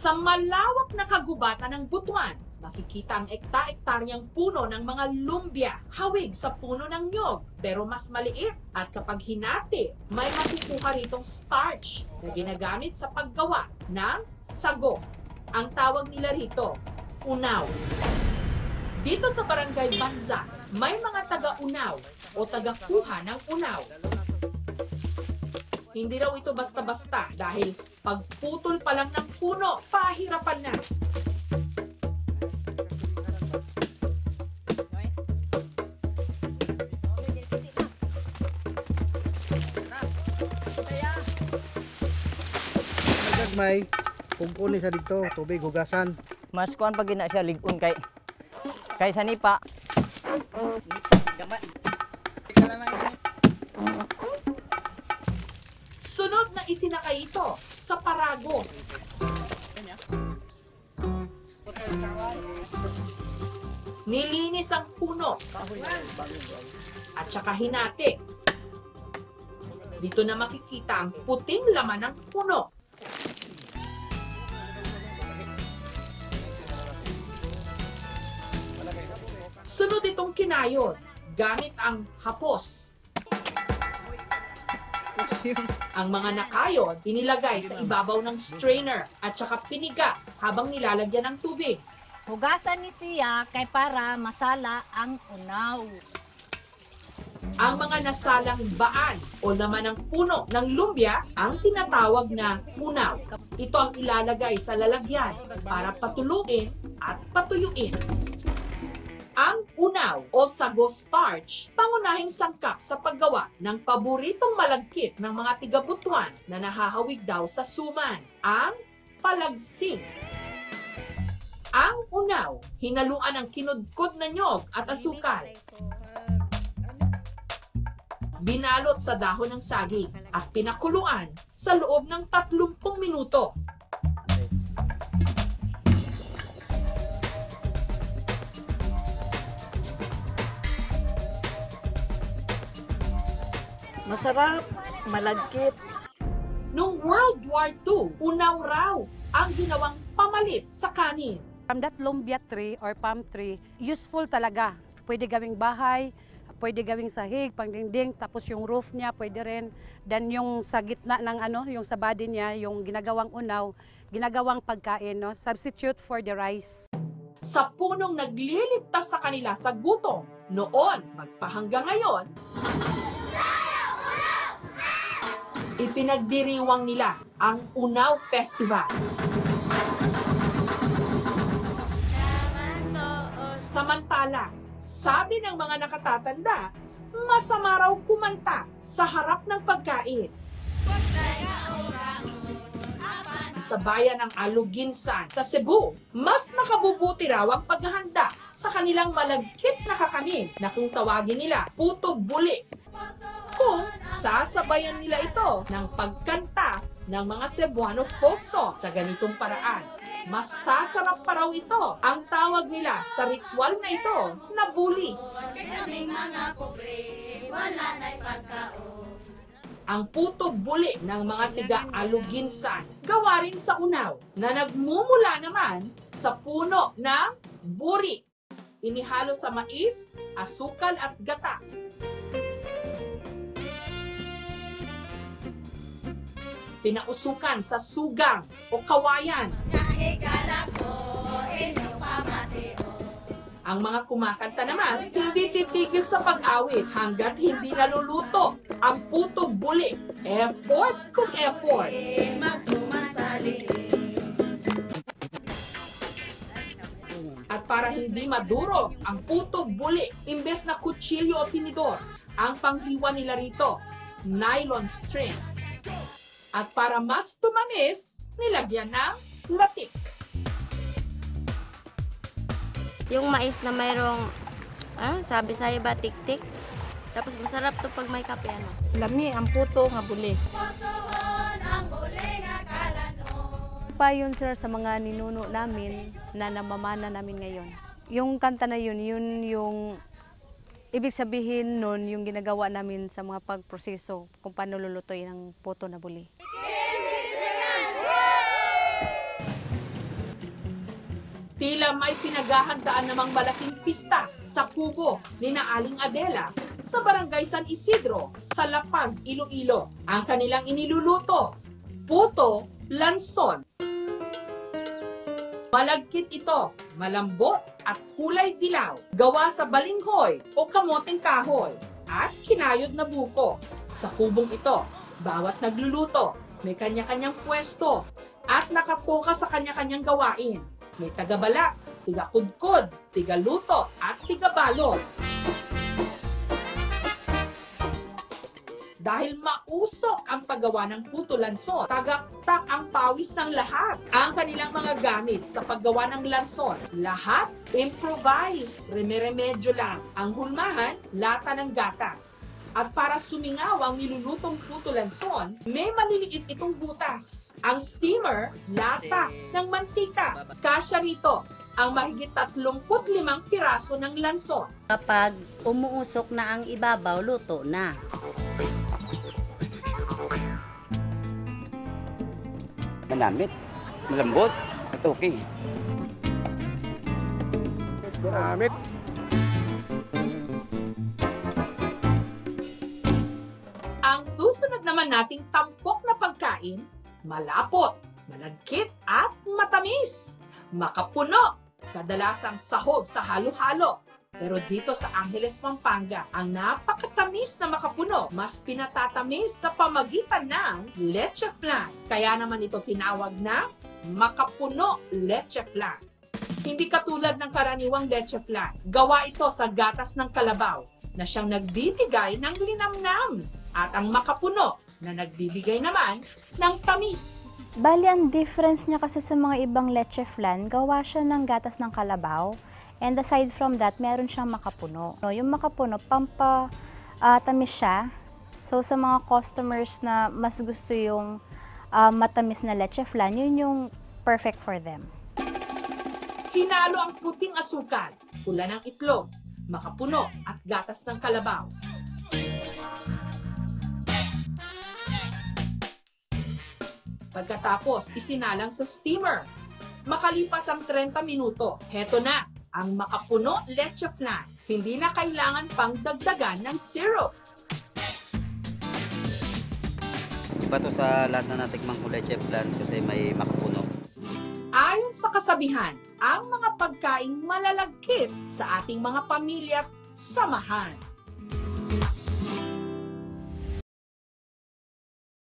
Sa malawak na kagubatan ng Butuan, makikita ang ekta-ektaryang puno ng mga lumbia, hawig sa puno ng nyog, pero mas maliit. At kapag hinati, may makukuha ritong starch na ginagamit sa paggawa ng sago. Ang tawag nila rito, unaw. Dito sa Barangay Banza, may mga taga-unaw o taga-kuha ng unaw. Hindi raw ito basta-basta dahil pagputol pa lang ng puno, pahirapan na. May pungkuni sa dito, tubig, hugasan. Mas kuan pag gina siya ligon kay sa nipa. Sunod na isinakay ito sa paragos. Nilinis ang puno at saka hinati. Dito na makikita ang puting laman ng puno. Sunod itong kinayod gamit ang hapos. Ang mga nakayod inilagay sa ibabaw ng strainer at saka piniga habang nilalagyan ng tubig. Hugasan ni siya kay para masala ang unaw. Ang mga nasalang baan o laman ng puno ng lumbia ang tinatawag na unaw. Ito ang ilalagay sa lalagyan para patuluin at patuyuin. Ang unaw o sago starch, pangunahing sangkap sa paggawa ng paboritong malagkit ng mga tiga-Butuan na nahahawig daw sa suman, ang palagsing. Ang unaw, hinaluan ng kinudkod na nyog at asukal. Binalot sa dahon ng saging at pinakuluan sa loob ng 30 minuto. Masarap, malagkit. Noong World War II, unaw raw ang ginawang pamalit sa kanin. From that lumbia tree or palm tree, useful talaga. Pwede gawing bahay, pwede gawing sahig, pangdingding, tapos yung roof niya pwede rin. Dan yung sa gitna ng yung sa body niya, yung ginagawang unaw, ginagawang pagkain, no? Substitute for the rice. Sa punong nagliligtas sa kanila sa gutom, noon magpahanggang ngayon, ipinagdiriwang nila ang Unaw Festival. Samantala, sabi ng mga nakatatanda, masama raw kumanta sa harap ng pagkain. Sa bayan ng Aluginsan sa Cebu, mas nakabubuti raw ang paghahanda sa kanilang malagkit na kakanin na kung tawagin nila puto buli. Kung sasabayan nila ito ng pagkanta ng mga Cebuano folk song sa ganitong paraan, mas sasarap pa raw ito. Ang tawag nila sa ritual na ito na buli. Ang puto buli ng mga tiga-Aluginsan, gawa rin sa unaw na nagmumula naman sa puno ng buri. Inihalo sa mais, asukal at gata. Pinausukan sa sugang o kawayan. Ang mga kumakanta naman, hindi titigil sa pag-awit hanggat hindi naluluto ang puto buli. Effort kung effort. At para hindi maduro ang puto buli, imbes na kutsilyo o tinidor, ang panghiwa nila rito, nylon string. At para mas tumamis, nilagyan ng latik. Yung mais na mayroong, sabi sa'yo ba, tik-tik? Tapos masarap to pag may kape, Lami ang puto nga buli. Pa yun sir sa mga ninuno namin na namamana namin ngayon. Yung kanta na yun yung ibig sabihin nun yung ginagawa namin sa mga pagproseso kung paano lulutoy ng puto na buli. Tila may pinaghahandaan namang malaking pista sa kubo ni na Aling Adela sa Barangay San Isidro sa La Paz, Iloilo. Ang kanilang iniluluto, puto lanson. Malagkit ito, malambot at kulay dilaw, gawa sa balinghoy o kamoteng kahoy at kinayod na buko. Sa kubong ito, bawat nagluluto may kanya-kanyang pwesto at nakatuka sa kanya-kanyang gawain. May taga-balak, tiga-kudkod, tiga-luto at tiga-balot. Dahil mausok ang paggawa ng puto lanson, tagaktak ang pawis ng lahat. Ang kanilang mga gamit sa paggawa ng lanson, lahat improvised, reme-remedyo lang. Ang hulmahan, lata ng gatas. At para sumingaw ang nilulutong puto lanson, may maliliit itong butas. Ang steamer, lata ng mantika. Kasya rito ang mahigit 35 piraso ng lanson. Kapag umuusok na ang ibabaw, luto na. Manamit, malambot, at okay. Manamit. Ang susunod naman nating tampok na pagkain, malapot, malagkit at matamis. Makapuno, kadalasang sahog sa halo-halo. Pero dito sa Angeles, Pampanga, ang napakatamis na makapuno, mas pinatatamis sa pamagitan ng leche flan. Kaya naman ito tinawag na makapuno leche flan. Hindi katulad ng karaniwang leche flan. Gawa ito sa gatas ng kalabaw na siyang nagbibigay ng linamnam. At ang makapuno na nagbibigay naman ng tamis. Bali, ang difference niya kasi sa mga ibang leche flan, gawa siya ng gatas ng kalabaw. And aside from that, meron siyang makapuno. Yung makapuno, tamis siya. So, sa mga customers na mas gusto yung matamis na leche flan, yun yung perfect for them. Hinalo ang puting asukal, pula ng itlog, makapuno at gatas ng kalabaw. Pagkatapos, isinalang sa steamer. Makalipas ang 30 minuto, heto na ang makapuno leche flan. Hindi na kailangan pang dagdagan ng syrup. Iba to sa lahat na natikmang leche flan kasi may makapuno. Ayon sa kasabihan, ang mga pagkaing malalagkit sa ating mga pamilya at samahan.